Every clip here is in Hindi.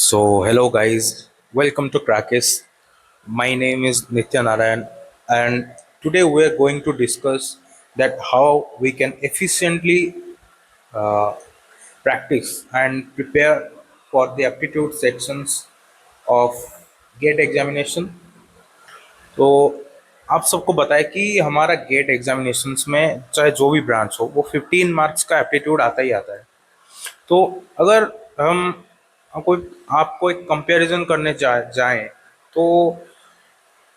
So, hello guys, welcome to Crackis. My name is Nitya Narayan, and today we are going to discuss that how we can efficiently uh, practice and prepare for the aptitude sections of GATE examination. तो आप सबको बताएं कि हमारा गेट एग्जामिनेशंस में चाहे जो भी ब्रांच हो वो 15 मार्क्स का एप्टीट्यूड आता ही आता है। तो अगर हम आपको आपको एक कंपैरिजन करने जाएं तो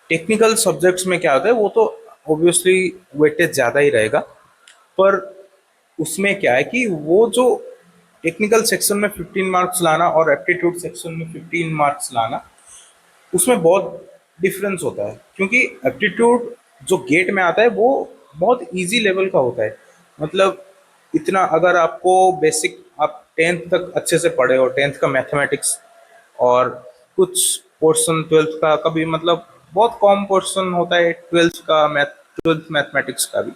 टेक्निकल सब्जेक्ट्स में क्या होता है, वो तो ऑब्वियसली वेटेज ज़्यादा ही रहेगा। पर उसमें क्या है कि वो जो टेक्निकल सेक्शन में 15 मार्क्स लाना और एप्टीट्यूड सेक्शन में 15 मार्क्स लाना, उसमें बहुत डिफरेंस होता है, क्योंकि एप्टीट्यूड जो गेट में आता है वो बहुत इजी लेवल का होता है। मतलब इतना अगर आपको बेसिक आप 10th तक अच्छे से पढ़े हो, 10th का मैथमेटिक्स और कुछ पोर्शन 12th का, कभी मतलब बहुत कम पोर्शन होता है 12th मैथमेटिक्स का भी,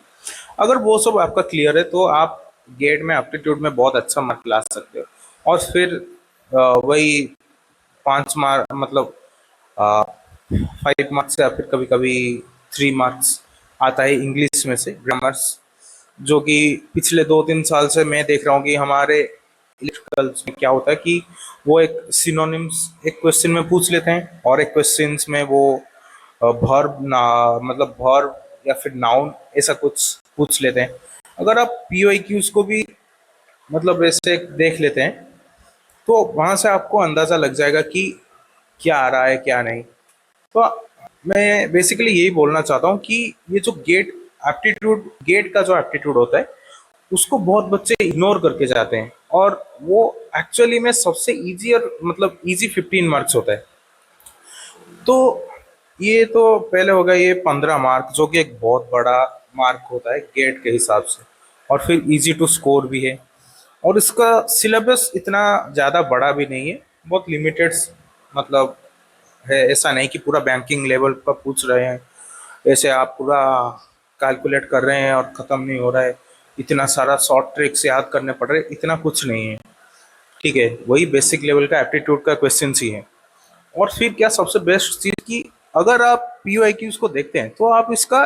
अगर वो सब आपका क्लियर है तो आप गेट में एप्टीट्यूड में बहुत अच्छा मार्क ला सकते हो। और फिर वही 5 मार्क मतलब 5 मार्क्स या फिर कभी कभी 3 मार्क्स आता है इंग्लिश में से ग्रामर्स, जो कि पिछले 2-3 साल से मैं देख रहा हूँ कि हमारे इलेक्ट्रिकल्स में क्या होता है कि वो एक सिनोनिम्स एक क्वेश्चन में पूछ लेते हैं और एक क्वेश्चन में वो वर्ब ना मतलब वर्ब या फिर नाउन ऐसा कुछ पूछ लेते हैं। अगर आप पीओक्यूज को भी मतलब ऐसे देख लेते हैं तो वहां से आपको अंदाजा लग जाएगा कि क्या आ रहा है क्या नहीं। तो मैं बेसिकली यही बोलना चाहता हूँ कि ये जो गेट का जो एप्टीट्यूड होता है उसको बहुत बच्चे इग्नोर करके जाते हैं, और वो एक्चुअली में सबसे इजी और मतलब इजी 15 मार्क्स होता है। तो ये तो पहले हो गया ये 15 मार्क, जो कि एक बहुत बड़ा मार्क होता है गेट के हिसाब से, और फिर इजी टू स्कोर भी है। और इसका सिलेबस इतना ज़्यादा बड़ा भी नहीं है, बहुत लिमिटेड मतलब है। ऐसा नहीं कि पूरा बैंकिंग लेवल का पूछ रहे हैं, ऐसे आप पूरा कैलकुलेट कर रहे हैं और ख़त्म नहीं हो रहा है, इतना सारा शॉर्ट ट्रिक्स याद करने पड़ रहे हैं, इतना कुछ नहीं है। ठीक है, वही बेसिक लेवल का एप्टीट्यूड का क्वेश्चन ही है। और फिर क्या सबसे बेस्ट चीज़ कि अगर आप पीओआईक्यूज को देखते हैं तो आप इसका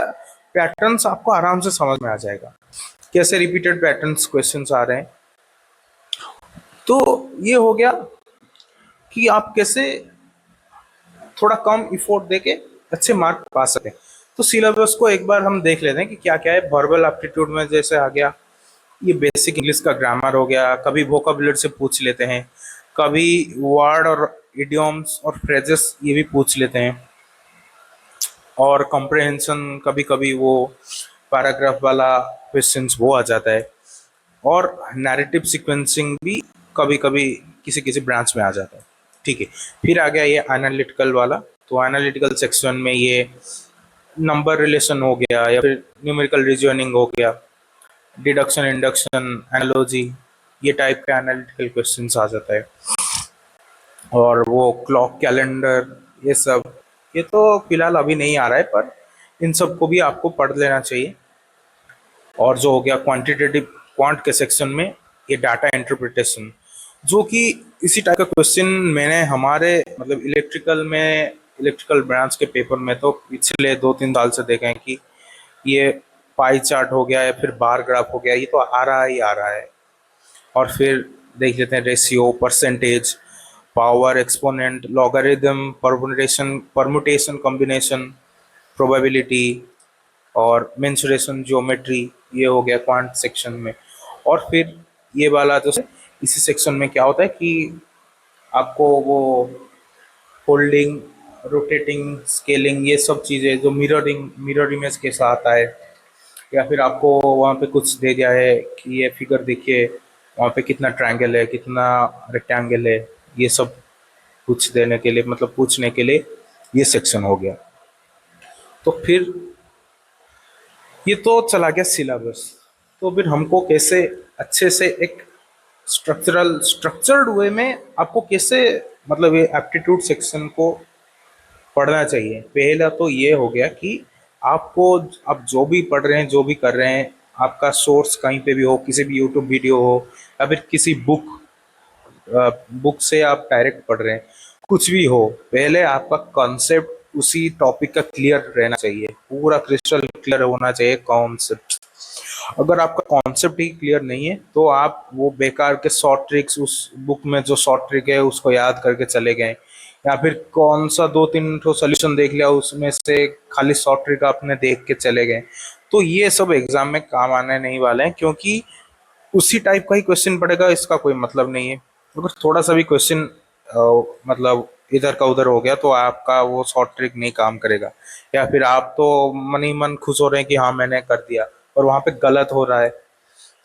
पैटर्न्स आपको आराम से समझ में आ जाएगा, कैसे रिपीटेड पैटर्न्स क्वेश्चंस आ रहे हैं। तो ये हो गया कि आप कैसे थोड़ा कम इफोर्ट देके अच्छे मार्क पा सकें। तो सिलेबस को एक बार हम देख लेते हैं कि क्या क्या है। वर्बल एप्टीट्यूड में जैसे आ गया ये बेसिक इंग्लिश का ग्रामर हो गया, कभी वोकेबुलरी से पूछ लेते हैं, कभी वर्ड और इडियम्स और फ्रेजेस ये भी पूछ लेते हैं, और कॉम्प्रहेंशन कभी कभी वो पैराग्राफ वाला क्वेश्चंस वो आ जाता है, और नैरेटिव सीक्वेंसिंग भी कभी कभी किसी किसी ब्रांच में आ जाता है। ठीक है, फिर आ गया ये एनालिटिकल वाला। तो एनालिटिकल सेक्शन में ये नंबर रिलेशन हो गया या फिर न्यूमेरिकल रीजनिंग हो गया, डिडक्शन इंडक्शन एनालॉजी, ये टाइप का एनालिटिकल क्वेश्चंस आ जाता है। और वो क्लॉक कैलेंडर, ये सब ये तो फिलहाल अभी नहीं आ रहा है, पर इन सब को भी आपको पढ़ लेना चाहिए। और जो हो गया क्वांटिटेटिव क्वांट के सेक्शन में ये डाटा इंटरप्रिटेशन, जो कि इसी टाइप का क्वेश्चन मैंने हमारे मतलब इलेक्ट्रिकल ब्रांच के पेपर में तो पिछले 2-3 साल से देखे हैं कि ये पाई चार्ट हो गया या फिर बार ग्राफ हो गया, ये तो आ रहा ही आ रहा है। और फिर देख लेते हैं ratio, percentage, power, exponent, logarithm, permutation combination, probability और मेंसुरेशन ज्योमेट्री, ये हो गया क्वांट सेक्शन में। और फिर ये वाला जो इसी सेक्शन में क्या होता है कि आपको वो फोल्डिंग, रोटेटिंग, स्केलिंग, ये सब चीज़ें जो मिरर इमेज के साथ आता है, या फिर आपको वहाँ पे कुछ दे दिया है कि ये फिगर देखिए, वहाँ पे कितना ट्रायंगल है कितना रेक्टेंगल है, ये सब कुछ देने के लिए मतलब पूछने के लिए ये सेक्शन हो गया। तो फिर ये तो चला गया सिलेबस। तो फिर हमको कैसे अच्छे से एक स्ट्रक्चर्ड वे में आपको कैसे मतलब ये एप्टीट्यूड सेक्शन को पढ़ना चाहिए। पहला तो ये हो गया कि आपको आप जो भी पढ़ रहे हैं जो भी कर रहे हैं, आपका सोर्स कहीं पे भी हो, किसी भी यूट्यूब वीडियो हो या फिर किसी बुक बुक से आप डायरेक्ट पढ़ रहे हैं, कुछ भी हो, पहले आपका कॉन्सेप्ट उसी टॉपिक का क्लियर रहना चाहिए, पूरा क्रिस्टल क्लियर होना चाहिए कॉन्सेप्ट। अगर आपका कॉन्सेप्ट ही क्लियर नहीं है तो आप वो बेकार के शॉर्ट ट्रिक्स, उस बुक में जो शॉर्ट ट्रिक है उसको याद करके चले गए, या फिर कौन सा दो तीन ठो सोल्यूशन देख लिया उसमें से खाली शॉर्ट ट्रिक आपने देख के चले गए, तो ये सब एग्जाम में काम आने नहीं वाले हैं, क्योंकि उसी टाइप का ही क्वेश्चन पड़ेगा, इसका कोई मतलब नहीं है। अगर थोड़ा सा भी क्वेश्चन मतलब इधर का उधर हो गया तो आपका वो शॉर्ट ट्रिक नहीं काम करेगा, या फिर आप तो मन ही मन खुश हो रहे हैं कि हाँ मैंने कर दिया, और वहां पे गलत हो रहा है।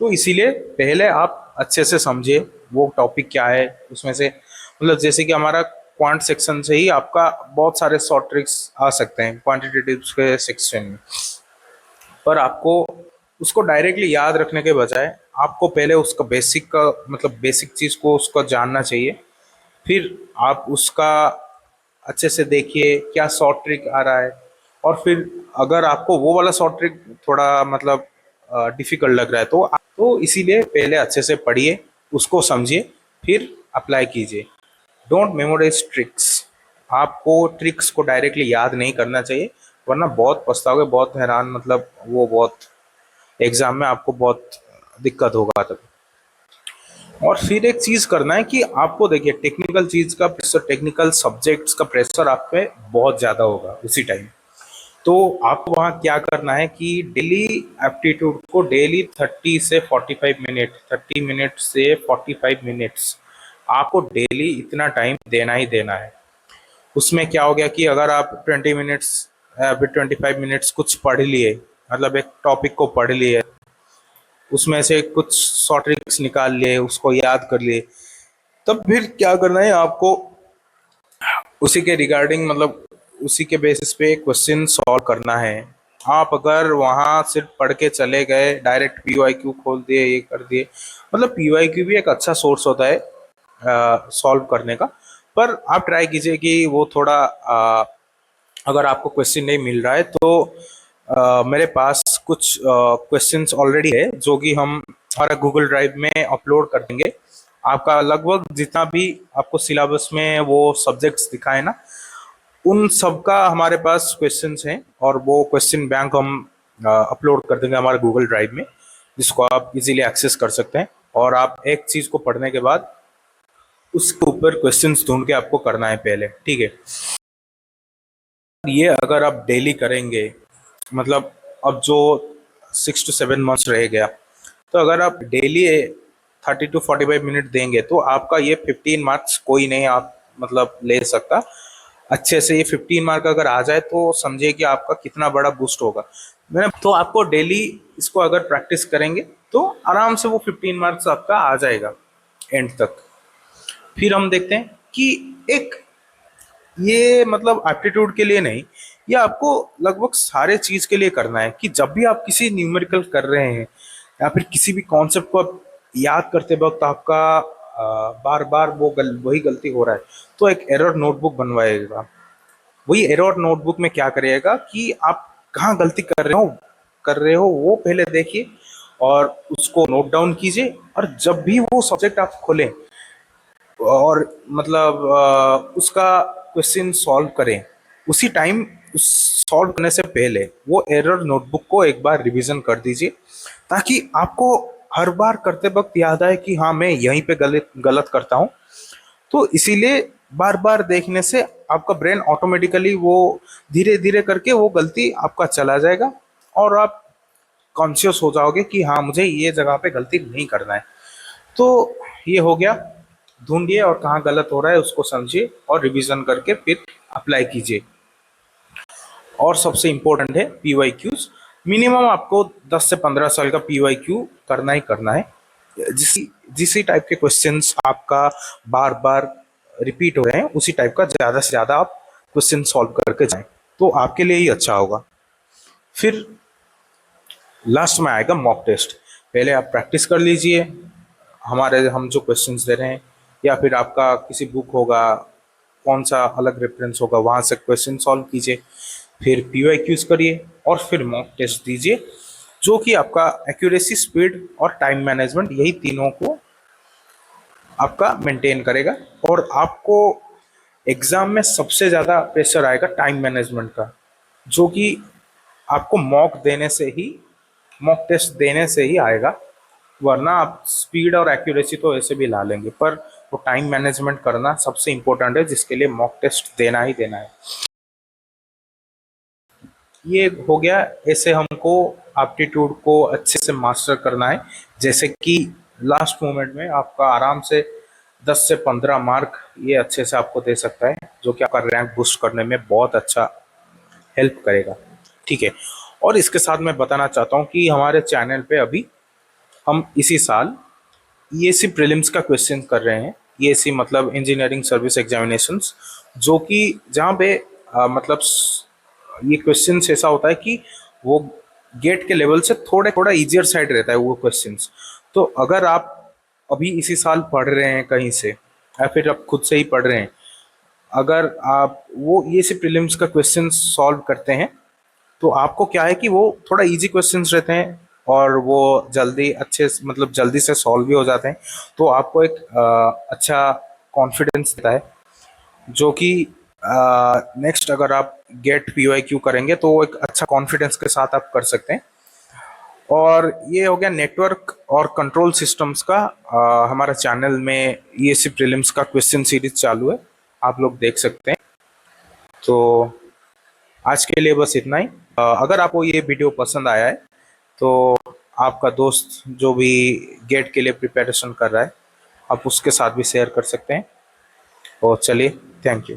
तो इसीलिए पहले आप अच्छे से समझिए वो टॉपिक क्या है, उसमें से मतलब जैसे कि हमारा क्वांट सेक्शन से ही आपका बहुत सारे शॉर्ट ट्रिक्स आ सकते हैं क्वांटिटेटिव के सेक्शन में, पर आपको उसको डायरेक्टली याद रखने के बजाय आपको पहले उसका बेसिक का मतलब बेसिक चीज को उसको जानना चाहिए, फिर आप उसका अच्छे से देखिए क्या शॉर्ट ट्रिक आ रहा है, और फिर अगर आपको वो वाला शॉर्ट ट्रिक थोड़ा मतलब डिफिकल्ट लग रहा है तो इसीलिए पहले अच्छे से पढ़िए, उसको समझिए, फिर अप्लाई कीजिए। Don't memorize tricks. आपको ट्रिक्स को डायरेक्टली याद नहीं करना चाहिए, वरना बहुत पछताओगे, बहुत हैरान मतलब वो बहुत एग्जाम में आपको बहुत दिक्कत होगा तब। और फिर एक चीज करना है कि आपको देखिए टेक्निकल चीज का प्रेशर, टेक्निकल सब्जेक्ट्स का प्रेशर आप पे बहुत ज्यादा होगा उसी टाइम। तो आपको वहाँ क्या करना है कि डेली एप्टीट्यूड को डेली 30 मिनट से 45 मिनट्स आपको डेली इतना टाइम देना ही देना है। उसमें क्या हो गया कि अगर आप 20 मिनट्स फिर 25 मिनट्स कुछ पढ़ लिए, मतलब एक टॉपिक को पढ़ लिए, उसमें से कुछ शॉर्ट ट्रिक्स निकाल लिए, उसको याद कर लिए, तब फिर क्या करना है आपको उसी के रिगार्डिंग मतलब उसी के बेसिस पे क्वेश्चन सॉल्व करना है। आप अगर वहां सिर्फ पढ़ के चले गए, डायरेक्ट पीवाईक्यू खोल दिए, ये कर दिए, मतलब पीवाईक्यू भी एक अच्छा सोर्स होता है सॉल्व करने का, पर आप ट्राई कीजिए कि वो थोड़ा अगर आपको क्वेश्चन नहीं मिल रहा है तो मेरे पास कुछ क्वेश्चंस ऑलरेडी है जो कि हम हमारा गूगल ड्राइव में अपलोड कर देंगे। आपका लगभग जितना भी आपको सिलेबस में वो सब्जेक्ट्स दिखाए ना, उन सब का हमारे पास क्वेश्चंस हैं, और वो क्वेश्चन बैंक हम अपलोड कर देंगे हमारे गूगल ड्राइव में, जिसको आप इजीली एक्सेस कर सकते हैं। और आप एक चीज को पढ़ने के बाद उसके ऊपर क्वेश्चंस ढूंढ के आपको करना है पहले, ठीक है। ये अगर आप डेली करेंगे, मतलब अब जो 6 to 7 मंथ्स रह गया, तो अगर आप डेली 30 to 45 मिनट देंगे तो आपका ये 15 मार्क्स कोई नहीं आप मतलब ले सकता। अच्छे से ये 15 मार्क अगर आ जाए तो समझिए कि आपका कितना बड़ा बूस्ट होगा। मैंने तो आपको डेली इसको अगर प्रैक्टिस करेंगे तो आराम से वो 15 मार्क्स आपका आ जाएगा एंड तक। फिर हम देखते हैं कि एक ये मतलब एप्टीट्यूड के लिए नहीं, ये आपको लगभग सारे चीज के लिए करना है कि जब भी आप किसी न्यूमेरिकल कर रहे हैं या फिर किसी भी कॉन्सेप्ट को आप याद करते वक्त आपका बार बार वही गलती हो रहा है, तो एक एरर नोटबुक बनवाएगा। वही एरर नोटबुक में क्या करिएगा कि आप कहाँ गलती कर रहे हो वो पहले देखिए, और उसको नोट डाउन कीजिए, और जब भी वो सब्जेक्ट आप खोलें और मतलब उसका क्वेश्चन सॉल्व करें, उसी टाइम उस सॉल्व करने से पहले वो एरर नोटबुक को एक बार रिवीजन कर दीजिए, ताकि आपको हर बार करते वक्त याद आए कि हाँ मैं यहीं पे गलत गलत करता हूँ। तो इसीलिए बार बार देखने से आपका ब्रेन ऑटोमेटिकली वो धीरे धीरे करके वो गलती आपका चला जाएगा, और आप कॉन्शियस हो जाओगे कि हाँ मुझे ये जगह पे गलती नहीं करना है। तो ये हो गया, ढूंढिए और कहाँ गलत हो रहा है उसको समझिए और रिवीजन करके फिर अप्लाई कीजिए। और सबसे इम्पोर्टेंट है पीवाईक्यूज, मिनिमम आपको 10 से 15 साल का पीवाईक्यू करना ही करना है। जिस जिस टाइप के क्वेश्चंस आपका बार बार रिपीट हो रहे हैं उसी टाइप का ज़्यादा से ज़्यादा आप क्वेश्चन सॉल्व करके जाएं, तो आपके लिए ही अच्छा होगा। फिर लास्ट में आएगा मॉक टेस्ट। पहले आप प्रैक्टिस कर लीजिए, हम जो क्वेश्चंस दे रहे हैं, या फिर आपका किसी बुक होगा, कौन सा अलग रेफरेंस होगा, वहाँ से क्वेश्चन सॉल्व कीजिए, फिर पीवाईक्यूज करिए, और फिर मॉक टेस्ट दीजिए, जो कि आपका एक्यूरेसी, स्पीड और टाइम मैनेजमेंट, यही तीनों को आपका मेंटेन करेगा। और आपको एग्जाम में सबसे ज़्यादा प्रेशर आएगा टाइम मैनेजमेंट का, जो कि आपको मॉक टेस्ट देने से ही आएगा। वरना आप स्पीड और एक्यूरेसी तो ऐसे भी ला लेंगे, पर वो टाइम मैनेजमेंट करना सबसे इम्पोर्टेंट है, जिसके लिए मॉक टेस्ट देना ही देना है। ये हो गया, ऐसे हमको एप्टीट्यूड को अच्छे से मास्टर करना है। जैसे कि लास्ट मोमेंट में आपका आराम से 10 से 15 मार्क ये अच्छे से आपको दे सकता है, जो कि आपका रैंक बूस्ट करने में बहुत अच्छा हेल्प करेगा। ठीक है। और इसके साथ मैं बताना चाहता हूँ कि हमारे चैनल पे अभी हम इसी साल ईएसी प्रीलिम्स का क्वेश्चन कर रहे हैं। ईएसी मतलब इंजीनियरिंग सर्विस एग्जामिनेशंस, जो कि जहाँ पे मतलब ये क्वेश्चन ऐसा होता है कि वो गेट के लेवल से थोड़ा थोड़ा इजियर साइड रहता है वो क्वेश्चंस। तो अगर आप अभी इसी साल पढ़ रहे हैं कहीं से, या फिर आप खुद से ही पढ़ रहे हैं, अगर आप वो ये से प्रीलिम्स का क्वेश्चन सॉल्व करते हैं, तो आपको क्या है कि वो थोड़ा इजी क्वेश्चंस रहते हैं और वो जल्दी मतलब जल्दी से सॉल्व भी हो जाते हैं। तो आपको एक अच्छा कॉन्फिडेंस देता है, जो कि नेक्स्ट अगर आप गेट पीवाईक्यू करेंगे तो एक अच्छा कॉन्फिडेंस के साथ आप कर सकते हैं। और ये हो गया नेटवर्क और कंट्रोल सिस्टम्स का। हमारा चैनल में ये सी प्रीलिम्स का क्वेश्चन सीरीज चालू है, आप लोग देख सकते हैं। तो आज के लिए बस इतना ही। अगर आपको ये वीडियो पसंद आया है तो आपका दोस्त जो भी गेट के लिए प्रिपरेशन कर रहा है, आप उसके साथ भी शेयर कर सकते हैं। और चलिए, थैंक यू।